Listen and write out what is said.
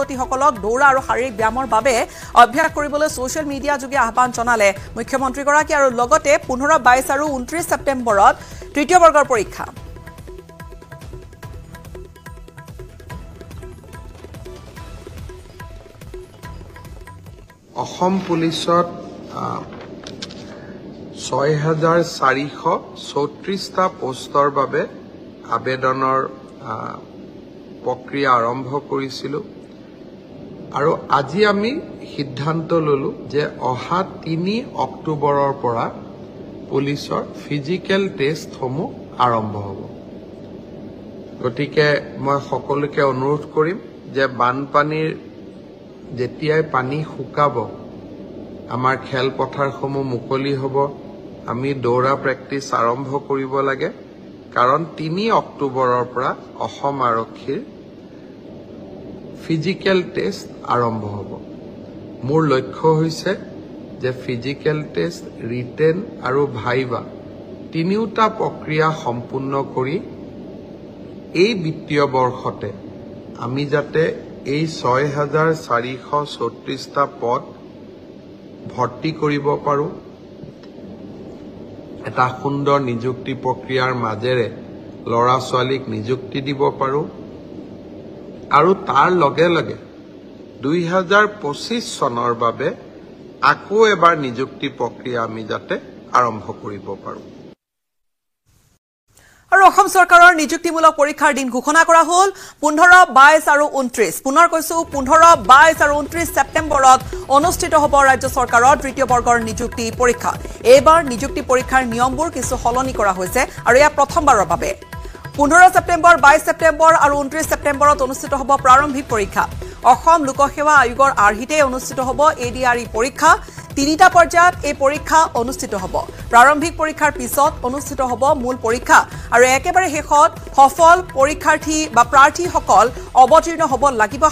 যুৱতী-যুৱতীসকলক দৌৰা আৰু শাৰীৰিক ব্যায়ামৰ বাবে অভ্যাস কৰিবলৈ সোশ্যাল মিডিয়া যোগে আহ্বান জনালে মুখ্যমন্ত্ৰীগৰাকী আৰু লগতে 15, 22 আৰু 29 ছেপ্টেম্বৰত তৃতীয় বৰ্গৰ পৰীক্ষা। অসম পুলিচত 6434টা পোষ্টৰ বাবে আবেদনৰ প্ৰক্ৰিয়া আৰম্ভ কৰিছিলোঁ আৰু আজি আমি সিদ্ধান্ত ললো যে অহা 3 অক্টোবৰৰ পৰা পুলিচৰ ফিজিকেল টেষ্টসমূহ আৰম্ভ হ'ব। গতিকে মই সকলোকে অনুৰোধ কৰিম যে বানপানীৰ যেতিয়াই পানী শুকাব আমাৰ খেলপথাৰসমূহ মুকলি হ'ব, আমি দৌৰা প্ৰেক্টিছ আৰম্ভ কৰিব লাগে, কাৰণ 3 অক্টোবৰৰ পৰা অসম আৰক্ষীৰ ফিজিকেল টেষ্ট আৰম্ভ হ'ব। মোৰ লক্ষ্য হৈছে যে ফিজিকেল টেষ্ট, ৰিটেন আৰু ভাইভা তিনিওটা প্ৰক্ৰিয়া সম্পূৰ্ণ কৰি এই বিত্তীয় বৰ্ষতে আমি যাতে এই 6434টা পদ ভৰ্তি কৰিব পাৰোঁ, এটা সুন্দৰ নিযুক্তি প্ৰক্ৰিয়াৰ মাজেৰে ল'ৰা ছোৱালীক নিযুক্তি দিব পাৰোঁ আৰু তাৰ লগে লগে 2025 চনৰ বাবে আকৌ এবাৰ নিযুক্তি প্ৰক্ৰিয়া আমি যাতে আৰম্ভ কৰিব পাৰোঁ। আৰু অসম চৰকাৰৰ নিযুক্তিমূলক পৰীক্ষাৰ দিন ঘোষণা কৰা হ'ল 15, 22 আৰু 29। পুনৰ কৈছো 15, 22 আৰু 29 ছেপ্টেম্বৰত অনুষ্ঠিত হ'ব ৰাজ্য চৰকাৰৰ তৃতীয় বৰ্গৰ নিযুক্তি পৰীক্ষা। এইবাৰ নিযুক্তি পৰীক্ষাৰ নিয়মবোৰ কিছু সলনি কৰা হৈছে আৰু এয়া প্ৰথমবাৰৰ বাবে। 15 ছেপ্টেম্বৰ, 22 ছেপ্টেম্বৰ আৰু 29 ছেপ্টেম্বৰত অনুষ্ঠিত হ'ব প্ৰাৰম্ভিক পৰীক্ষা। অসম লোকসেৱা আয়োগৰ আৰ্হিতে অনুষ্ঠিত হ'ব ADRE পৰীক্ষা। 3টা পৰ্যায়ত এই পৰীক্ষা অনুষ্ঠিত হ'ব। প্ৰাৰম্ভিক পৰীক্ষাৰ পিছত অনুষ্ঠিত হ'ব মূল পৰীক্ষা আৰু একেবাৰে শেষত সফল পৰীক্ষাৰ্থী বা প্ৰাৰ্থীসকল অৱতীৰ্ণ হ'ব লাগিব।